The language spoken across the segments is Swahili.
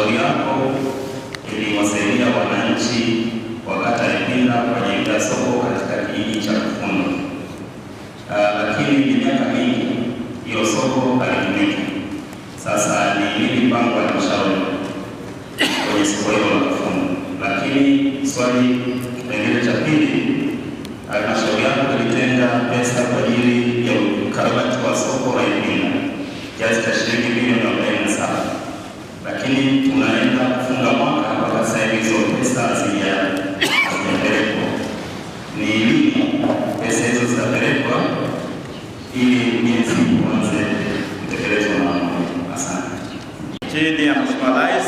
halmashauri yako iliwasaidia wananchi wa kata ya Ipinda kujenga soko katika kijiji cha Kifundo, lakini ni miaka mingi hiyo soko halitumiki. Sasa ni nini mpango wa halmashauri kwenye soko hilo la Kifundo? Lakini swali kipengele cha pili, halmashauri yako ilitenga pesa kwa ajili ya ukarabati wa soko la Ipinda kiasi cha shilingi milioni 47, lakini tunaenda kufunga mwaka mpaka sasa hivi hizo pesa hazijapelekwa. Ni lini pesa hizo zitapelekwa ili ujenzi uanze kutekelezwa na asante? Chini ya Mheshimiwa Rais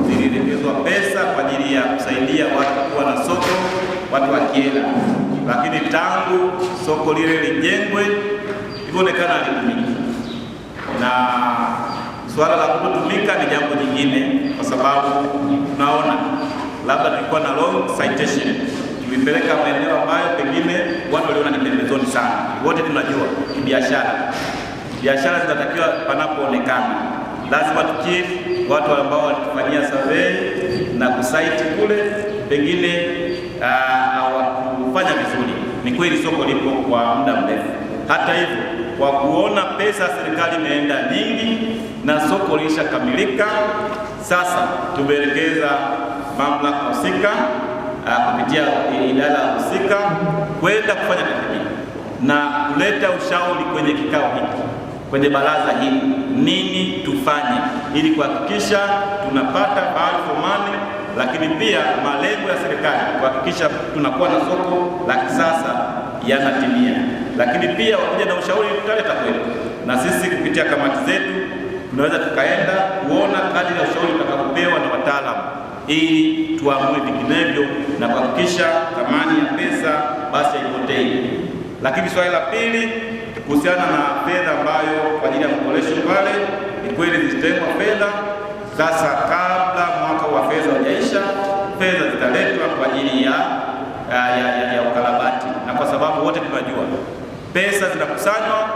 zilielekezwa pesa kwa ajili ya kusaidia watu kuwa na soko, watu wa Kyela, lakini tangu soko lile lijengwe ilionekana halitumiki, na swala la kutumika ni jambo jingine, kwa sababu tunaona labda tulikuwa na long citation, tulipeleka maeneo ambayo pengine watu waliona ni pembezoni sana. Wote tunajua biashara zinatakiwa panapoonekana. Lazima tukiri watu ambao walitufanyia survey na kusaiti kule pengine hawakufanya vizuri. Ni kweli soko lipo kwa muda mrefu. Hata hivyo, kwa kuona pesa serikali imeenda nyingi na soko lishakamilika, sasa tumeelekeza mamlaka husika kupitia idara husika kwenda kufanya tathmini na kuleta ushauri kwenye kikao hiki, kwenye baraza hili, nini tufanye ili kuhakikisha tunapata value for money, lakini pia malengo ya serikali kuhakikisha tunakuwa na soko la kisasa yanatimia. Lakini pia wakija na ushauri tutaleta kweli, na sisi kupitia kamati zetu tunaweza tukaenda kuona kadri ya ushauri tutakapopewa na wataalamu, ili tuamue vinginevyo na kuhakikisha thamani ya pesa basi haipotei. Lakini swali la pili kuhusiana na fedha ambayo kwa ajili ya maboresho pale, ni kweli zitengwa fedha. Sasa kabla mwaka wa fedha hujaisha, fedha zitaletwa kwa ajili ya ukarabati, na kwa sababu wote tunajua pesa zinakusanywa,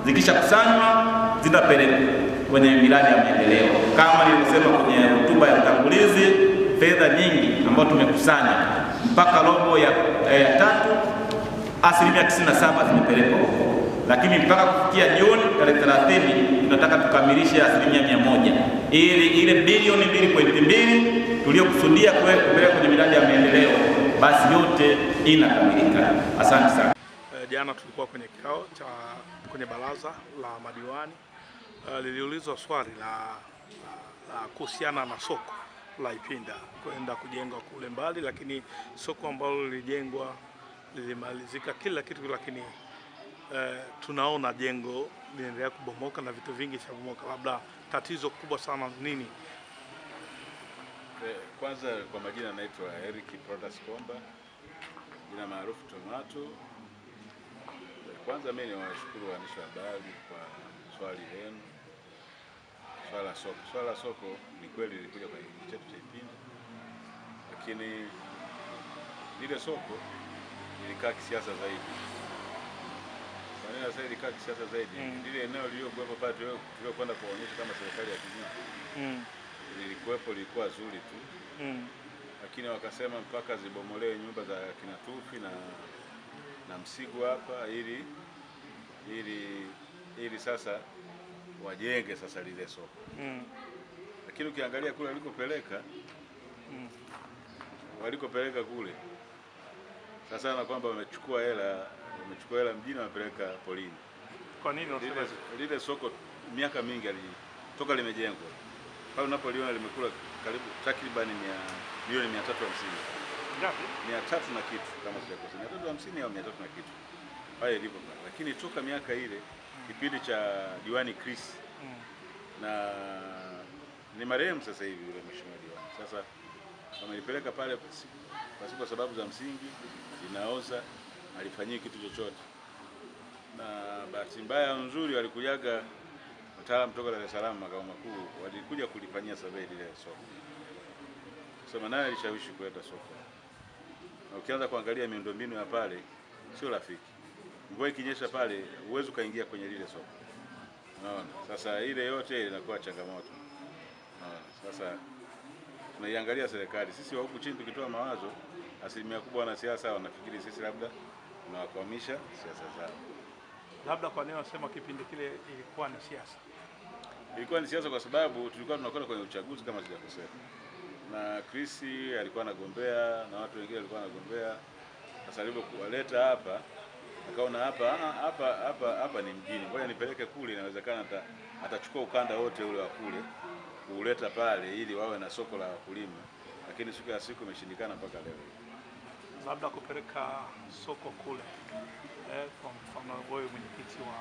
zikishakusanywa zinapelekwa kwenye miradi ya maendeleo. Kama nilivyosema kwenye hotuba ya utangulizi, fedha nyingi ambazo tumekusanya mpaka robo ya tatu, 97% zimepelekwa huko, lakini mpaka kufikia Juni tarehe 30 tunataka tukamilishe 100%, ili ile bilioni 2.2 tuliyokusudia kupeleka kwenye miradi ya maendeleo basi yote inakamilika. Asante sana. Jana tulikuwa kwenye kikao cha kwenye baraza la madiwani, liliulizwa swali la kuhusiana na soko la Ipinda kwenda kujengwa kule mbali, lakini soko ambalo lilijengwa lilimalizika kila kitu, lakini tunaona jengo linaendelea kubomoka na vitu vingi vinabomoka. Labda tatizo kubwa sana nini? Kwanza kwa majina naitwa Eric Protas Komba, jina maarufu Tomato. Kwanza mimi niwashukuru waandishi wa habari kwa swali lenu. Swala la soko ni kweli lilikuja kwa kijiji chetu cha Ipinda, lakini lile soko lilikaa kisiasa zaidi. Kwa nini sasa lilikaa kisiasa zaidi? Lile eneo lililokuwepo pale tuliokwenda kuonyesha kama serikali ya kijiji lilikuwa zuri tu, lakini wakasema mpaka zibomolewe nyumba za kina Tufi na Msigu hapa ili sasa wajenge sasa lile soko. Lakini ukiangalia kule walikopeleka kule sasa na kwamba wamechukua hela mjini wamepeleka polini. Kwa nini lile soko miaka mingi toka limejengwa pale unapoliona limekula karibu takriban milioni 350. Ngapi? 300 na kitu kama sijakosea. 350 au 300 na kitu. Pale ilipo. Lakini toka miaka ile kipindi cha Diwani Chris na ni marehemu sasa hivi yule mheshimiwa diwani. Sasa wamelipeleka pale kwa sababu za msingi, linaoza, alifanyia kitu chochote. Na bahati mbaya nzuri walikujaga wataalamu kutoka Dar es Salaam makao makuu, walikuja kulifanyia survey ile soko. Sema naye alishawishi kuleta soko. Na ukianza kuangalia miundombinu ya pale sio rafiki. Mvua ikinyesha pale uwezo kaingia kwenye lile soko. Unaona? Sasa ile yote inakuwa changamoto. Sasa tunaiangalia serikali. Sisi wa huku chini tukitoa mawazo, asilimia kubwa wanasiasa wanafikiri sisi labda tunawakwamisha siasa zao. Labda kwa nini wasema kipindi kile ilikuwa ni siasa? Ilikuwa ni siasa kwa sababu tulikuwa tunakwenda kwenye uchaguzi kama sijakosea. Na Chris alikuwa anagombea na watu wengine walikuwa wanagombea. Sasa alipokuwaleta hapa, akaona hapa ni mjini. Ngoja nipeleke kule, inawezekana atachukua ukanda wote ule wa kule kuuleta pale ili wawe na soko la wakulima. Lakini siku ya siku imeshindikana mpaka leo. Labda kupeleka soko kule kwa mfano wewe mwenyekiti wa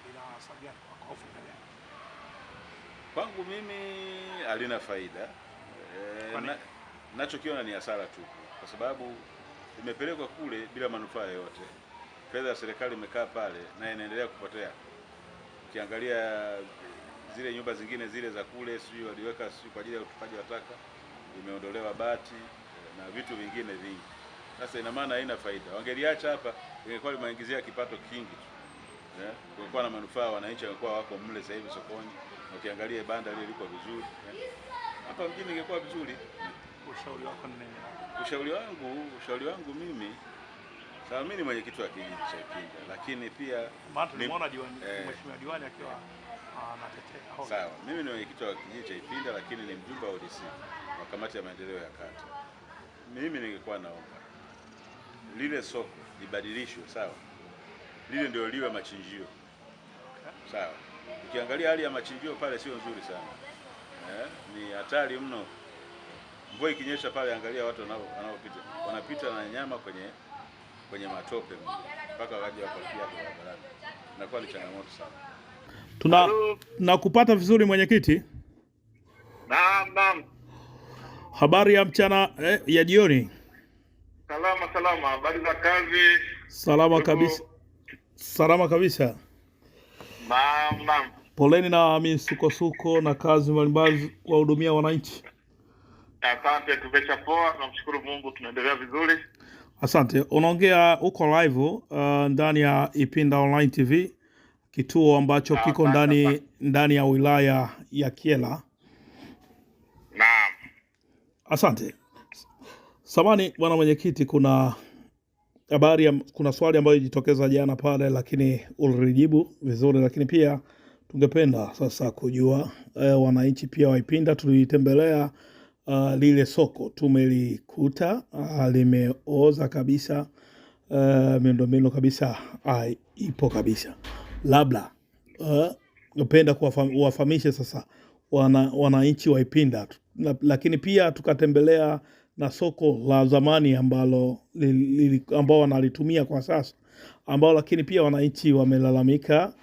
ila sabia kwa hofu gani? Kwangu mimi halina faida. Nachokiona ni hasara tu, kwa sababu imepelekwa kule bila manufaa yoyote. Fedha ya serikali imekaa pale na inaendelea kupotea. Ukiangalia zile nyumba zingine zile za kule, sio waliweka sio kwa ajili ya utupaji wa taka, imeondolewa bati na vitu vingine vingi. Sasa ina maana haina faida. Wangeliacha hapa, ingekuwa limeingizia kipato kingi tu. Kulikuwa na manufaa, wananchi walikuwa wako mle sasa hivi sokoni. Ukiangalia banda lile liko vizuri. Hapa mjini ingekuwa vizuri. Ushauri wako ni nini? Ushauri wangu mimi, sawa, mimi ni mwenyekiti wa kijiji cha Ipinda, lakini pia nimeona diwani, mheshimiwa diwani akiwa anatetea hoja. Sawa, mimi ni mwenyekiti wa kijiji cha Ipinda, lakini ni mjumbe wa ODC wa kamati ya maendeleo ya kata. Mimi ningekuwa naomba lile soko libadilishwe, sawa, lile ndio liwe machinjio. Sawa, ukiangalia hali ya machinjio pale sio nzuri sana, ni hatari mno. Mvua ikinyesha pale, angalia watu wanapita na nyama kwenye matope mpaka waje wapakia barabarani. Inakuwa ni changamoto sana. Tunakupata vizuri mwenyekiti. Naam. Habari ya mchana ya jioni. Salama. Habari za kazi? Salama kabisa. Naam. Poleni na misukosuko na kazi mbalimbali kuwahudumia wananchi. Asante, tumeshapoa, tunamshukuru Mungu, tunaendelea vizuri. Asante. Unaongea uko live ndani ya Ipinda Online TV, kituo ambacho kiko ndani ya wilaya ya Kyela. Naam. Asante. Samani bwana mwenyekiti, kuna swali ambayo ilijitokeza jana pale, lakini ulijibu vizuri, lakini pia tungependa sasa kujua wananchi pia wa Ipinda. Tulitembelea lile soko, tumelikuta limeoza kabisa, miundombinu kabisa ipo kabisa. Labda napenda kuwafahamisha sasa wananchi wa Ipinda, lakini pia tukatembelea na soko la zamani ambao wanalitumia kwa sasa, lakini pia wananchi wamelalamika.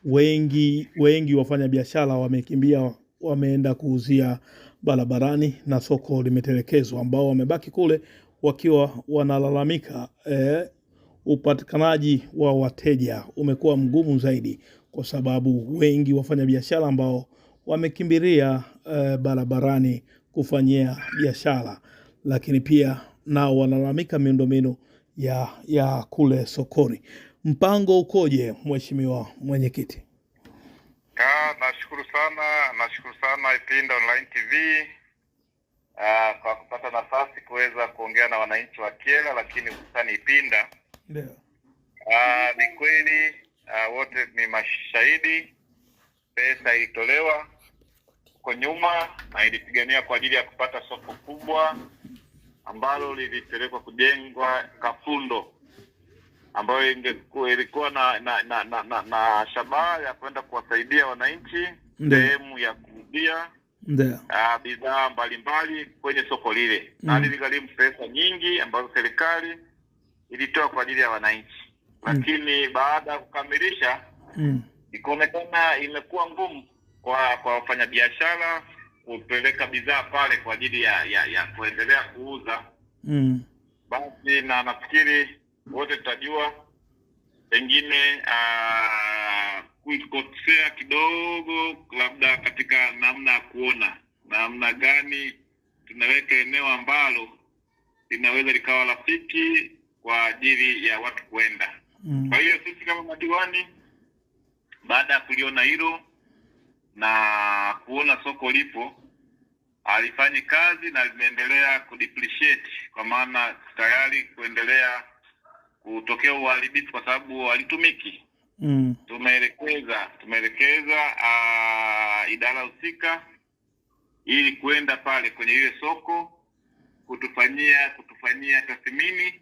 Wengi wafanya biashara wamekimbia, wameenda kuuzia barabarani na soko limetelekezwa, ambao wamebaki kule wakiwa wanalalamika upatikanaji wa wateja umekuwa mgumu zaidi, kwa sababu wengi wafanya biashara ambao wamekimbilia barabarani kufanyia biashara, lakini pia nao wanalalamika miundombinu ya kule sokoni. Mpango ukoje mheshimiwa mwenyekiti? Nashukuru sana Ipinda Online TV kwa kupata nafasi kuweza kuongea na wananchi wa Kyela, lakini hususani Ipinda. Ndio. Ni kweli wote ni mashahidi, pesa ilitolewa kwa nyuma na ilipigania kwa ajili ya kupata soko kubwa ambalo lilipelekwa kujengwa Kafundo, ambayo ilikuwa na shabaha ya kwenda kuwasaidia wananchi sehemu ya kurudia bidhaa mbalimbali kwenye soko lile. Na liligharimu pesa nyingi ambazo serikali ilitoa kwa ajili ya wananchi. Lakini baada ya kukamilisha ikaonekana imekuwa ngumu kwa wafanyabiashara kupeleka bidhaa pale kwa ajili ya kuendelea kuuza. Basi na nafikiri wote tutajua pengine kuikosea kidogo labda katika namna ya kuona namna gani tunaweka eneo ambalo linaweza likawa rafiki kwa ajili ya watu kwenda. Kwa hiyo sisi kama madiwani, baada ya kuliona hilo, na kuona soko lipo, alifanyi kazi na limeendelea kudepreciate, kwa maana tayari kuendelea kutokea uharibifu kwa sababu halitumiki. Tumeelekeza idara husika ili kwenda pale kwenye ile soko kutufanyia tathmini,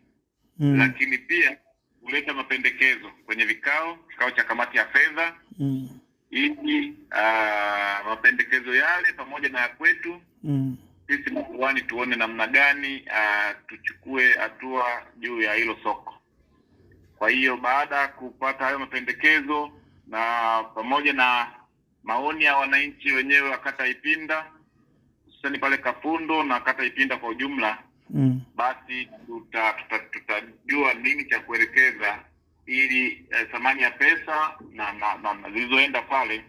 lakini pia kuleta mapendekezo kwenye kikao cha kamati ya fedha ili mapendekezo yale pamoja na kwetu sisi mkoani tuone namna gani tuchukue hatua juu ya hilo soko. Kwa hiyo baada ya kupata hayo mapendekezo na pamoja na maoni ya wananchi wenyewe wa kata Ipinda, hususani pale Kafundo na kata Ipinda kwa ujumla, basi tutajua nini cha kuelekeza ili thamani ya pesa na zilizoenda pale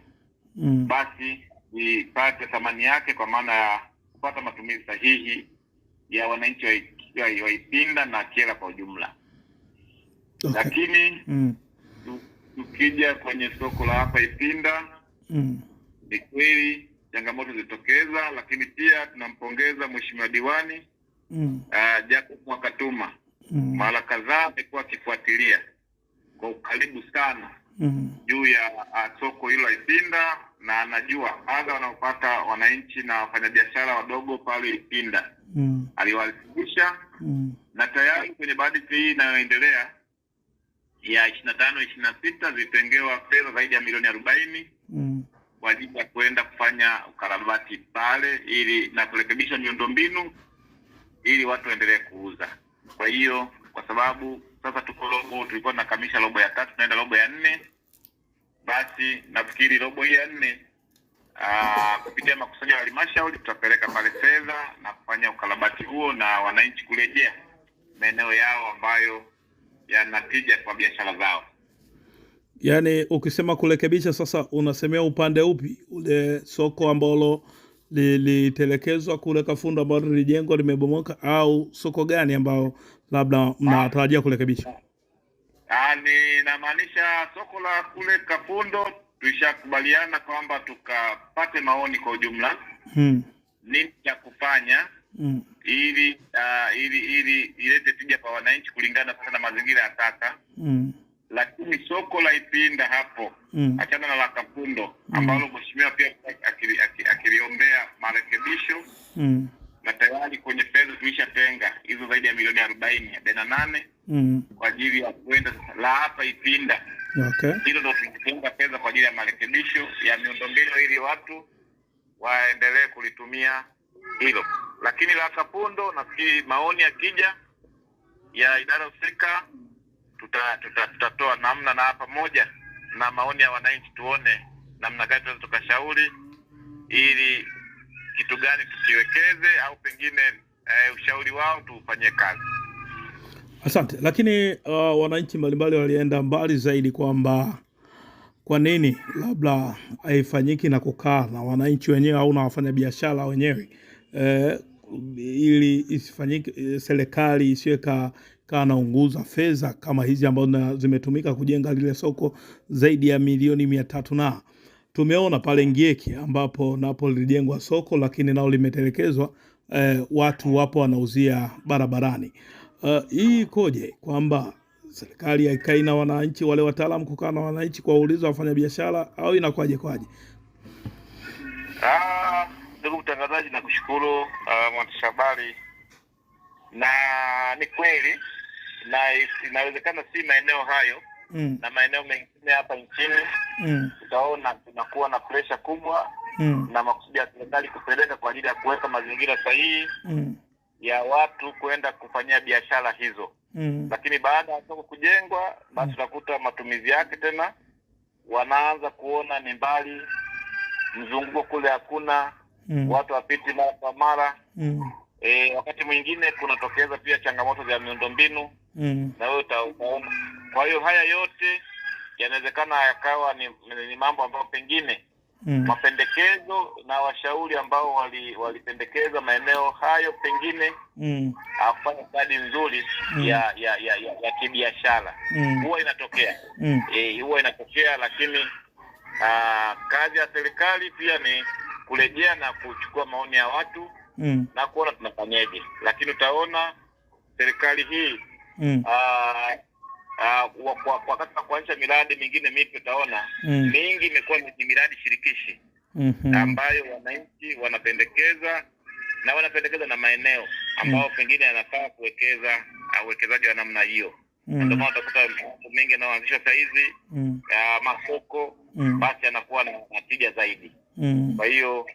basi ipate thamani yake, kwa maana ya kupata matumizi sahihi ya wananchi wa Ipinda na Kyela kwa ujumla. Okay. Lakini tukija kwenye soko la hapa Ipinda, ni kweli changamoto zilitokeza, lakini pia tunampongeza mheshimiwa diwani Jacob Mwakatuma. Mara kadhaa amekuwa akifuatilia kwa ukaribu sana juu ya soko hilo la Ipinda, na anajua adha wanaopata wananchi na wafanyabiashara wadogo pale Ipinda. Aliwasilisha na tayari kwenye bajeti hii inayoendelea ya 25-26 zitengewa fedha zaidi ya milioni 40 kwa ajili ya kwenda kufanya ukarabati pale ili na kurekebisha miundombinu ili watu waendelee kuuza. Kwa hiyo kwa sababu sasa tulikuwa tunakamilisha robo ya 3, tunaenda robo ya 4, basi nafikiri robo ya 4 kupitia makusanyo ya halmashauri tutapeleka pale fedha na kufanya ukarabati huo na wananchi kurejea maeneo yao ambayo yanatija kwa biashara zao. Yaani ukisema kurekebisha, sasa unasemea upande upi? Ule soko ambalo lilitelekezwa kule Kafundo ambalo lilijengwa limebomoka, au soko gani ambao labda mnatarajia kurekebisha? Ninamaanisha soko la kule Kafundo. Tulishakubaliana kwamba tukapate maoni kwa ujumla nini cha kufanya ili ilete tija kwa wananchi kulingana na mazingira ya sasa. Lakini soko la Ipinda hapo achana na la Kafundo ambalo mheshimiwa pia akiliombea marekebisho na tayari kwenye fedha tulishatenga hizo zaidi ya milioni 48 kwa ajili ya kwenda la hapa Ipinda. Okay. Hilo ndio tulitenga fedha kwa ajili ya marekebisho ya miundombinu ili watu waendelee kulitumia hilo. Lakini la Kafundo nafikiri maoni yakija ya idara husika tutatoa namna na pamoja na maoni ya wananchi tuone namna gani tunaweza tukashauri ili kitu gani tukiwekeze au pengine ushauri wao tufanyie kazi. Asante. Lakini wananchi mbalimbali walienda mbali zaidi kwamba kwa nini labda haifanyiki na kukaa na wananchi wenyewe au na wafanyabiashara wenyewe ili isifanyike, serikali isiwe kaa naunguza fedha kama hizi ambazo zimetumika kujenga lile soko zaidi ya milioni 300. Na tumeona pale Ngieki ambapo napo lilijengwa soko lakini nao limetelekezwa, watu wapo wanauzia barabarani. Hii ikoje kwamba serikali haikai na wananchi, wale wataalamu kukaa na wananchi kwa ulizo wafanya biashara, au inakuwaje? Ndugu mtangazaji, nakushukuru mwandishi habari, na ni kweli na inawezekana si maeneo hayo na maeneo mengine hapa nchini utaona tunakuwa na pressure kubwa na makusudi ya serikali kupeleka kwa ajili ya kuweka mazingira sahihi ya watu kwenda kufanyia biashara hizo. Lakini baada ya soko kujengwa, basi tunakuta matumizi yake tena wanaanza kuona ni mbali, mzunguko kule hakuna, watu wapiti mara kwa mara. Wakati mwingine kunatokeza pia changamoto za miundombinu na wewe utaona. Kwa hiyo haya yote yanawezekana yakawa ni mambo ambayo pengine mapendekezo na washauri ambao walipendekeza maeneo hayo pengine afanye kadi nzuri ya kibiashara. Huwa inatokea. Huwa inatokea, lakini Kazi ya serikali pia ni kurejea na kuchukua maoni ya watu na kuona tunafanyaje, lakini utaona serikali hii wakati wa kuanzisha miradi mingine mipya utaona mingi imekuwa ni miradi shirikishi ambayo wananchi wanapendekeza na maeneo ambao pengine yanafaa kuwekeza uwekezaji wa namna hiyo. Ndio maana utakuta mengi yanayoanzishwa saa hizi masoko basi yanakuwa na tija zaidi. Kwa hiyo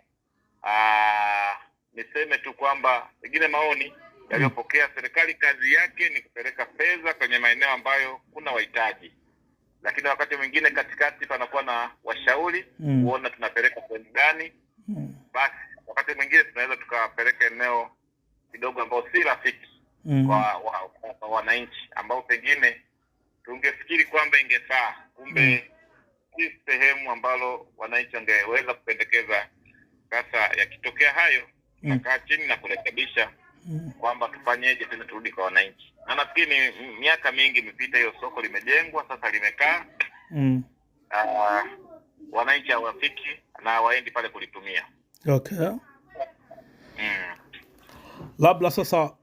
niseme tu kwamba pengine maoni yaliyopokea serikali, kazi yake ni kupeleka fedha kwenye maeneo ambayo kuna wahitaji, lakini wakati mwingine katikati panakuwa na washauri kuona tunapeleka sehemu gani. Basi wakati mwingine tunaweza tukapeleka eneo kidogo ambao si rafiki kwa wananchi, ambao pengine tungefikiri kwamba ingefaa, kumbe si sehemu ambalo wananchi wangeweza kupendekeza. Sasa yakitokea hayo tunakaa chini na kurekebisha kwamba tufanyeje tena turudi kwa wananchi. Na nafikiri miaka mingi imepita, hiyo soko limejengwa, sasa limekaa. Wananchi hawafiki na waendi pale kulitumia. Okay. Labda sasa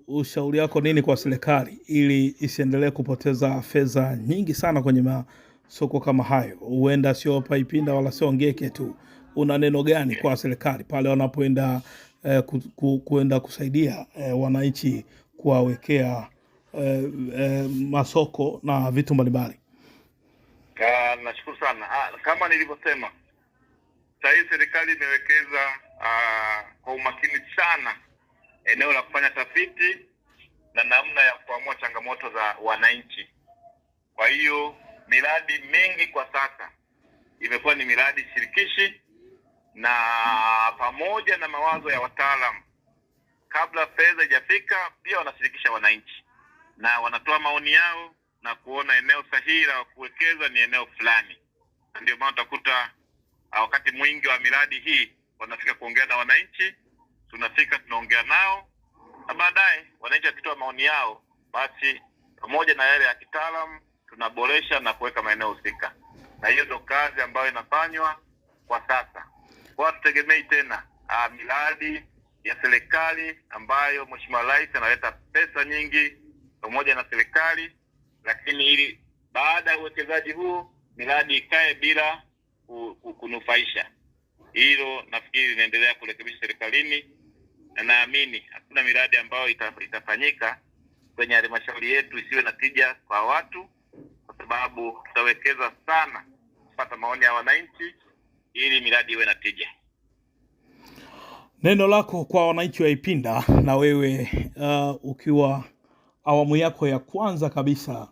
ushauri wako nini kwa serikali ili isiendelee kupoteza fedha nyingi sana kwenye masoko kama hayo? Huenda sio hapa Ipinda wala sio Ngeke tu. Una neno gani kwa serikali pale wanapoenda kuenda kusaidia wananchi kuwawekea masoko na vitu mbalimbali? Nashukuru sana. Kama nilivyosema, sasa serikali imewekeza kwa umakini sana eneo la kufanya tafiti na namna ya kuamua changamoto za wananchi. Kwa hiyo miradi mingi kwa sasa imekuwa ni miradi shirikishi, na pamoja na mawazo ya wataalamu, kabla fedha haijafika pia wanashirikisha wananchi na wanatoa maoni yao na kuona eneo sahihi la kuwekeza ni eneo fulani. Ndio maana utakuta wakati mwingi wa miradi hii wanafika kuongea na wananchi, tunafika tunaongea nao, na baadaye wananchi wakitoa maoni yao, basi pamoja na yale ya kitaalamu tunaboresha na kuweka maeneo husika. Na hiyo ndio kazi ambayo inafanywa kwa sasa. Kwa tutegemei tena miradi ya serikali ambayo Mheshimiwa Rais analeta pesa nyingi pamoja na serikali, lakini ili baada ya uwekezaji huu miradi ikae bila kunufaisha. Hilo nafikiri linaendelea kurekebisha serikalini, na naamini hakuna miradi ambayo itafanyika kwenye halmashauri yetu isiwe na tija kwa watu, kwa sababu tutawekeza sana kupata maoni ya wananchi ili miradi iwe na tija. Neno lako kwa wananchi wa Ipinda, na wewe ukiwa awamu yako ya kwanza kabisa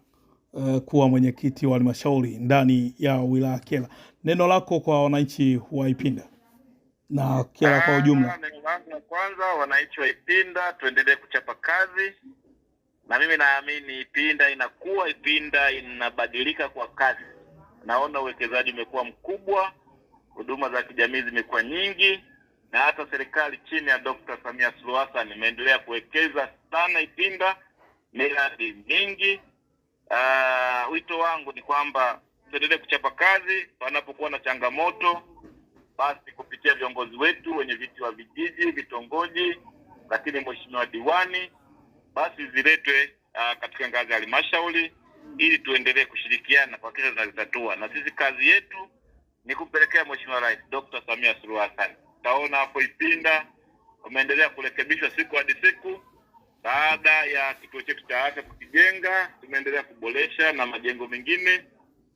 kuwa mwenyekiti wa halmashauri ndani ya wilaya Kyela. Neno lako kwa wananchi wa Ipinda na Kyela kwa ujumla. Neno langu la kwanza, wananchi wa Ipinda, tuendelee kuchapa kazi. Na mimi naamini Ipinda inakuwa, Ipinda inabadilika kwa kasi. Naona uwekezaji umekuwa mkubwa, huduma za kijamii zimekuwa nyingi, na hata serikali chini ya Dr. Samia Suluhu Hassan imeendelea kuwekeza sana Ipinda, miradi mingi. Wito wangu ni kwamba tuendelee kuchapa kazi. Panapokuwa na changamoto, basi kupitia viongozi wetu wenye viti wa vijiji, vitongoji, lakini mheshimiwa diwani, basi ziletwe katika ngazi ya halmashauri ili tuendelee kushirikiana kwa kile tunazitatua. Na sisi kazi yetu ni kumpelekea Mheshimiwa Rais Dr. Samia Suluhu Hassan. Taona hapo Ipinda umeendelea kurekebishwa siku hadi siku. Baada ya kituo chetu cha afya kukijenga, tumeendelea kuboresha na majengo mengine,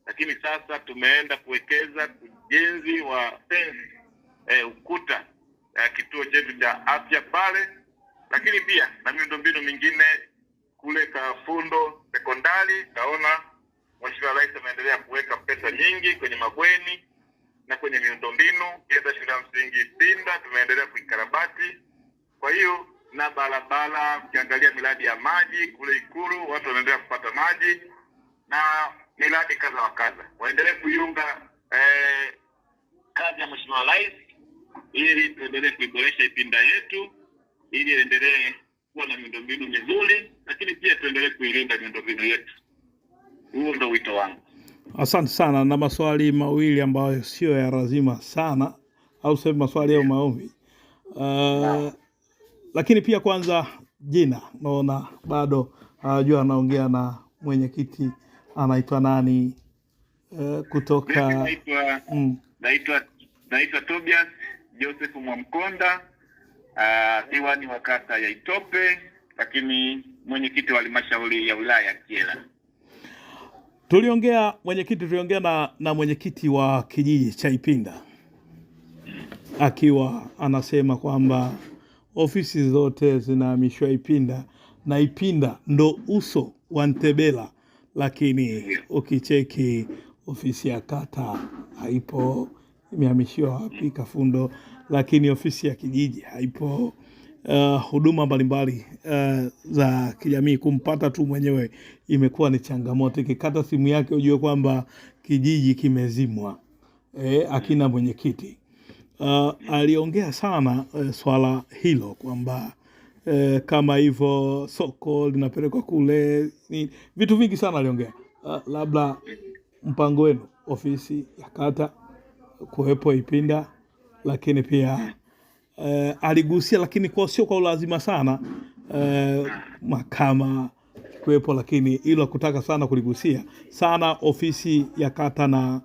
lakini sasa tumeenda kuwekeza ujenzi wa fence, ukuta kituo chetu cha afya pale, lakini pia na miundombinu mingine kule Kafundo sekondari. Taona Mheshimiwa Rais ameendelea kuweka pesa nyingi kwenye mabweni na kwenye miundombinu. Kienda shule ya msingi Ipinda tumeendelea kuikarabati. Kwa hiyo na barabara, ukiangalia miradi ya maji kule Ikulu watu wanaendelea kupata maji, na miradi kadha wa kadha. Waendelee kuiunga kazi ya Mheshimiwa Rais ili tuendelee kuiboresha Ipinda yetu, ili endelee kuwa na miundombinu mizuri, lakini pia tuendelee kuilinda miundombinu yetu. Huo ndio wito wangu. Asante sana, na maswali mawili ambayo sio ya lazima sana, au sema maswali au maombi. Lakini pia kwanza jina, naona bado hajua anaongea na mwenyekiti anaitwa nani kutoka naitwa Tobias Joseph Mwamkonda, diwani wa kata ya Itope, lakini mwenyekiti wa halmashauri ya wilaya ya Kyela. Tuliongea na mwenyekiti wa kijiji cha Ipinda, akiwa anasema kwamba ofisi zote zinahamishwa Ipinda na Ipinda ndo uso wa Ntebela, lakini ukicheki ofisi ya kata haipo, imehamishiwa wapi Kafundo, lakini ofisi ya kijiji haipo. Huduma mbalimbali za kijamii kumpata tu mwenyewe imekuwa ni changamoto. Ikikata simu yake ujue kwamba kijiji kimezimwa, akina mwenyekiti. Aliongea sana swala hilo kwamba kama hivyo soko linapelekwa kule, vitu vingi sana aliongea. Labda mpango wenu ofisi ya kata kuwepo Ipinda, lakini pia aligusia, lakini sio kwa lazima sana, mahakama kuwepo, lakini hilo kutaka sana kuligusia sana ofisi ya kata na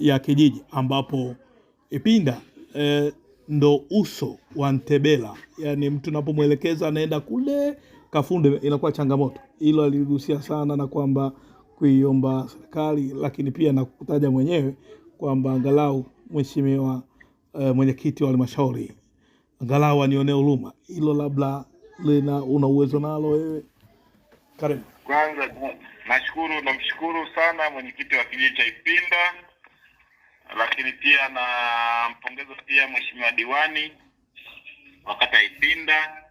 ya kijiji, ambapo Ipinda ndo uso wa Ntebela. Yani mtu napomwelekeza anaenda kule Kafunde inakuwa changamoto. Hilo aligusia sana, na kwamba kuiomba serikali, lakini pia na kutaja mwenyewe kwamba angalau mheshimiwa mwenyekiti wa halmashauri angalau anione huruma. Hilo labda una uwezo nalo wewe? Karibu. Kwanza namshukuru sana mwenyekiti wa kijiji cha Ipinda, lakini pia nampongeza pia mheshimiwa diwani wa kata Ipinda.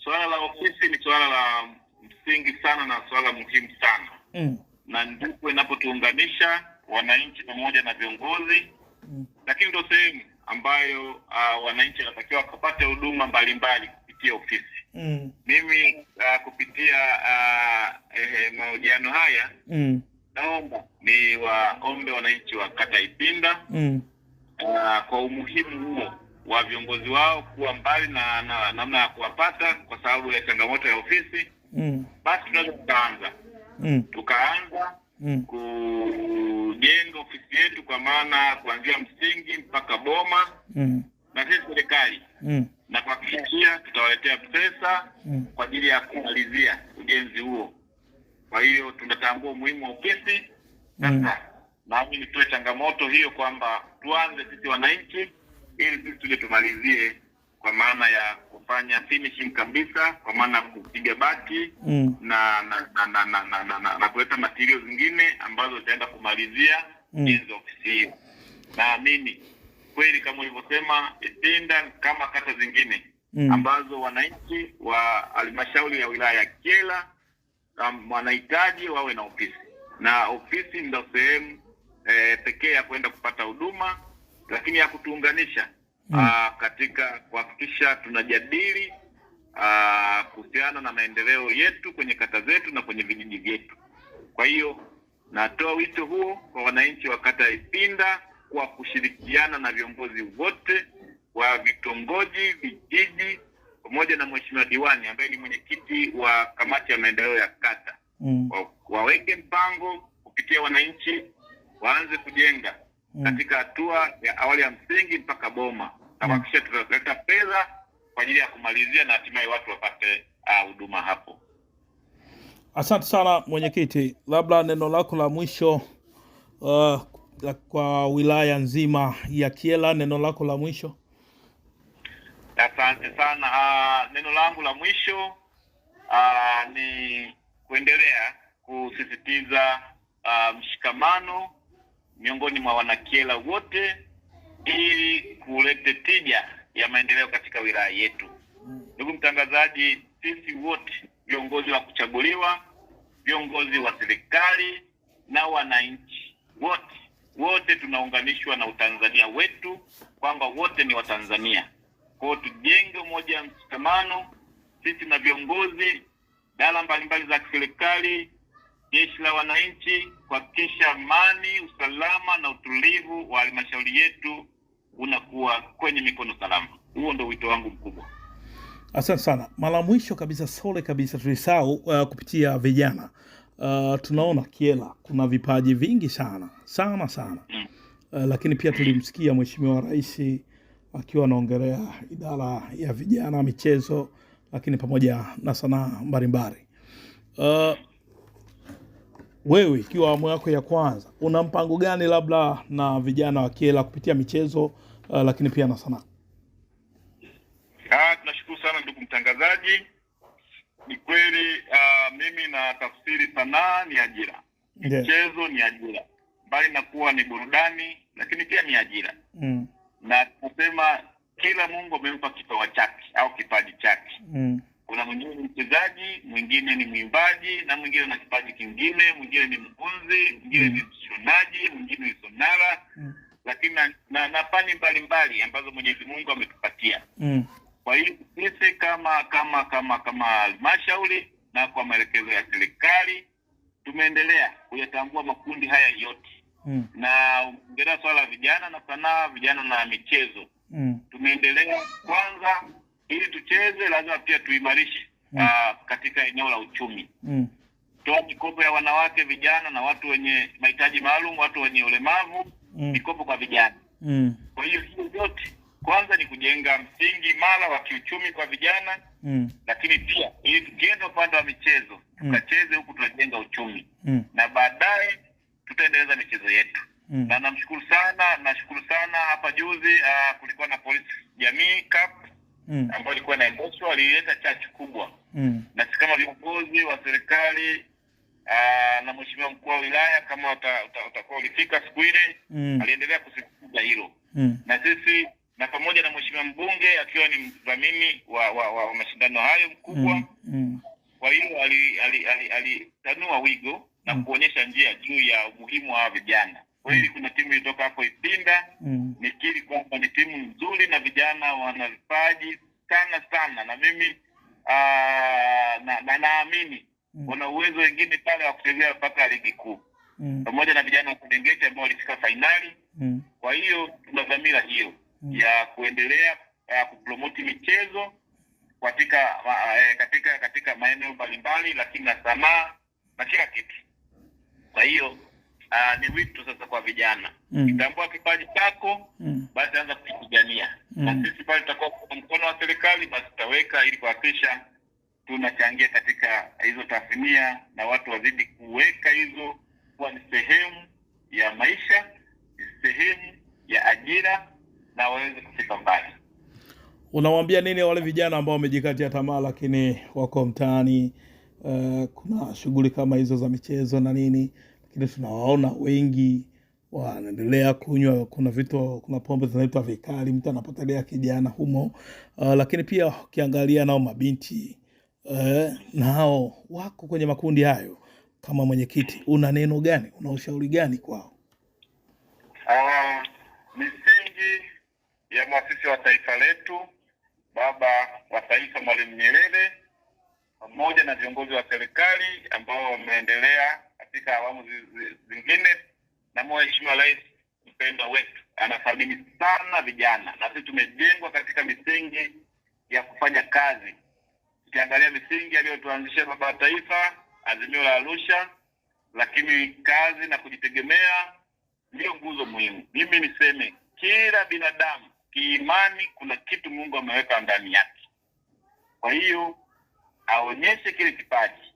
Swala la ofisi ni swala la msingi sana na swala muhimu sana. Na ndipo inapotuunganisha wananchi pamoja na viongozi. Lakini ndio sehemu ambayo wananchi wanatakiwa kupata huduma mbalimbali kupitia ofisi. Mimi kupitia mahojiano haya naomba ni waombe wananchi wa kata Ipinda kwa umuhimu huo wa viongozi wao kuwa mbali na namna ya kuwapata kwa sababu ya changamoto ya ofisi. Basi tunaweza tukaanza kujenga ofisi yetu, kwa maana kuanzia msingi mpaka boma, na sisi serikali na kuhakikishia tutawaletea pesa kwa ajili ya kumalizia ujenzi huo. Kwa hiyo tunatambua umuhimu wa ofisi. Sasa nami nitoe changamoto hiyo kwamba tuanze sisi wananchi, ili sisi tuje tumalizie, kwa maana ya kufanya finishing kabisa, kwa maana kupiga bati na kuleta material zingine ambazo zitaenda kumalizia ujenzi wa ofisi hiyo. Naamini kweli kama ulivyosema, Ipinda kama kata zingine ambazo wananchi wa halmashauri ya wilaya ya Kyela wanahitaji wawe na ofisi, na ofisi ndio sehemu pekee ya kwenda kupata huduma, lakini ya kutuunganisha katika kuhakikisha tunajadili kuhusiana na maendeleo yetu kwenye kata zetu na kwenye vijiji vyetu. Kwa hiyo natoa wito huo kwa wananchi wa kata ya Ipinda kwa kushirikiana na viongozi wote wa vitongoji, vijiji, pamoja na mheshimiwa diwani ambaye ni mwenyekiti wa kamati ya maendeleo ya kata. Waweke mpango kupitia wananchi, waanze kujenga katika hatua ya awali ya msingi mpaka boma, na kuhakikisha tutaleta fedha kwa ajili ya kumalizia na hatimaye watu wapate huduma hapo. Asante sana mwenyekiti, labda neno lako la mwisho kwa wilaya nzima ya Kyela, neno lako la mwisho. Asante sana. Neno langu la mwisho ni kuendelea kusisitiza mshikamano miongoni mwa wanakyela wote, ili kulete tija ya maendeleo katika wilaya yetu. Ndugu mtangazaji, sisi wote viongozi wa kuchaguliwa, viongozi wa serikali na wananchi wote tunaunganishwa na Utanzania wetu, kwamba wote ni Watanzania. Kwa hiyo tujenge umoja wa mshikamano, sisi na viongozi, idara mbalimbali za serikali, jeshi la wananchi kuhakikisha amani, usalama na utulivu wa halmashauri yetu unakuwa kwenye mikono salama. Huo ndio wito wangu mkubwa. Asante sana. Mara mwisho kabisa, sole kabisa, tulisahau kupitia vijana. Tunaona Kyela kuna vipaji vingi sana. Lakini pia tulimsikia Mheshimiwa Rais akiwa anaongelea idara ya vijana, michezo, lakini pamoja na sanaa mbalimbali. Wewe ikiwa awamu yako ya kwanza, una mpango gani labda na vijana wa Kyela kupitia michezo, lakini pia na sanaa? Tunashukuru sana ndugu mtangazaji. Ni kweli mimi na tafsiri sanaa ni ajira. Michezo ni ajira. Bali na kuwa ni burudani, lakini pia ni ajira. Na tunasema kila Mungu amempa kipawa chake au kipaji chake. Kuna mwingine ni mchezaji, mwingine ni mwimbaji, na mwingine na kipaji kingine, mwingine ni mfunzi, mwingine ni mshonaji, mwingine ni sonara. Lakini na fani mbalimbali ambazo Mwenyezi Mungu ametupatia. Kwa hiyo sisi kama halmashauri na kwa maelekezo ya serikali tumeendelea kuyatambua makundi haya yote. Na ongelea swala la vijana na sanaa, vijana na michezo. Tumeendelea kwanza, ili tucheze lazima pia tuimarishe katika eneo la uchumi. Toa mikopo ya wanawake, vijana na watu wenye mahitaji maalum, watu wenye ulemavu, mikopo kwa vijana. Kwa hiyo yote kwanza ni kujenga msingi imara wa kiuchumi kwa vijana. Lakini pia ili tukienda upande wa michezo, tukacheze huku tunajenga uchumi. Na baadaye tutaendeleza michezo yetu. Na nashukuru sana hapa juzi kulikuwa na Polisi Jamii Cup ambayo ilikuwa inaendeshwa, ilileta chachu kubwa. Na sisi kama viongozi wa serikali na Mheshimiwa Mkuu wa Wilaya, kama utakuwa ulifika siku ile, aliendelea kusisitiza hilo. Na sisi na pamoja na Mheshimiwa Mbunge akiwa ni mdhamini wa mashindano hayo mkubwa. Kwa hiyo alitanua wigo na kuonyesha njia juu ya umuhimu wa vijana. Kwa hiyo kuna timu ilitoka hapo Ipinda, nikiri kwamba ni timu nzuri na vijana wana vipaji sana, na mimi naamini wana uwezo wengine pale wa kuchezea mpaka ligi kuu. Pamoja na vijana wa Kudengeti ambao walifika finali. Kwa hiyo tuna dhamira hiyo ya kuendelea kupromote michezo katika maeneo mbalimbali, lakini na sanaa na kila kitu. Kwa hiyo ni wito sasa kwa vijana. Kitambua kipaji chako, basi anza kukipigania. Na sisi pale tutakuwa kwa mkono wa serikali, basi tutaweka ili kuhakikisha tunachangia katika hizo tasnia, na watu wazidi kuweka hizo kuwa ni sehemu ya maisha, sehemu ya ajira, na waweze kufika mbali. Unawaambia nini wale vijana ambao wamejikatia tamaa lakini wako mtaani? Kuna shughuli kama hizo za michezo na nini, lakini tunawaona wengi wanaendelea kunywa, kuna pombe zinaitwa vikali, mtu anapotelea kijana humo. Lakini pia ukiangalia nao mabinti nao wako kwenye makundi hayo. Kama mwenyekiti, una neno gani, una ushauri gani kwao? Misingi ya muasisi wa taifa letu, baba wa taifa Mwalimu Nyerere, pamoja na viongozi wa serikali ambao wameendelea katika awamu zingine, na Mheshimiwa Rais mpendwa wetu anathamini sana vijana, na sisi tumejengwa katika misingi ya kufanya kazi. Ukiangalia misingi aliyotuanzishia baba wa taifa, Azimio la Arusha, lakini kazi na kujitegemea ndio nguzo muhimu. Mimi niseme kila binadamu kiimani kuna kitu Mungu ameweka ndani yake. Kwa hiyo aonyeshe kile kipaji,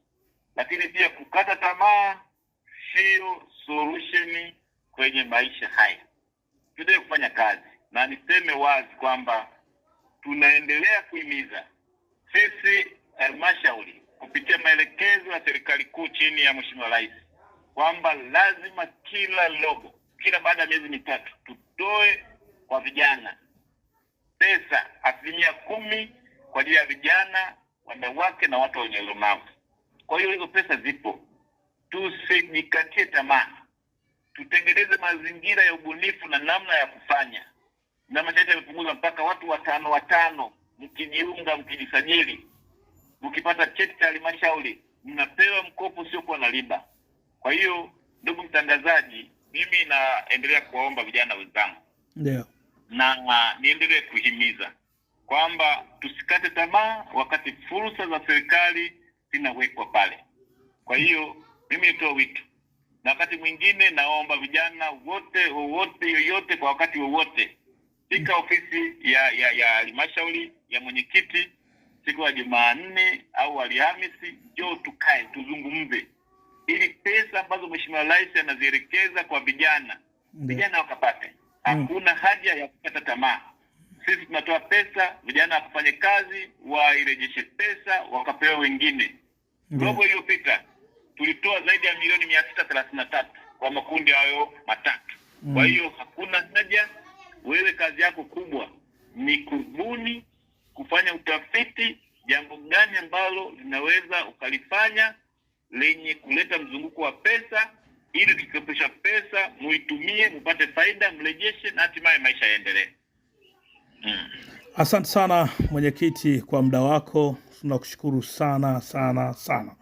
lakini pia kukata tamaa sio solution kwenye maisha haya. Tuendelee kufanya kazi, na niseme wazi kwamba tunaendelea kuhimiza sisi halmashauri kupitia maelekezo ya serikali kuu chini ya Mheshimiwa Rais kwamba lazima kila baada ya miezi mitatu tutoe kwa vijana pesa 10% kwa ajili ya vijana, wanawake na watu wenye ulemavu. Kwa hiyo hizo pesa zipo. Tusijikatie tamaa. Tutengeneze mazingira ya ubunifu na namna ya kufanya. Na masharti yamepunguzwa mpaka watu 5 mkijiunga, mkijisajili, mkipata cheti cha halmashauri, mnapewa mkopo sio kwa na riba. Kwa hiyo ndugu mtangazaji, mimi naendelea kuwaomba vijana wenzangu, ndio, na niendelee kuhimiza kwamba tusikate tamaa wakati fursa za serikali zinawekwa pale. Kwa hiyo mimi nitoa wito, na wakati mwingine naomba vijana wote yoyote kwa wakati wowote, fika ofisi ya halmashauri ya mwenyekiti siku ya Jumanne au Alhamisi, njoo tukae tuzungumze, ili pesa ambazo Mheshimiwa Rais anazielekeza kwa vijana wakapate. Hakuna haja ya kukata tamaa. Sisi tunatoa pesa, vijana wakafanye kazi, wairejeshe pesa wakapewa wengine. Robo iliyopita tulitoa zaidi ya milioni 633 kwa makundi hayo matatu. Kwa hiyo hakuna haja, wewe kazi yako kubwa ni kubuni, kufanya utafiti, jambo gani ambalo linaweza ukalifanya lenye kuleta mzunguko wa pesa, ili tukikopesha pesa muitumie, mpate faida, mrejeshe, na hatimaye maisha yaendelee. Asante sana mwenyekiti kwa muda wako, tunakushukuru sana sana sana.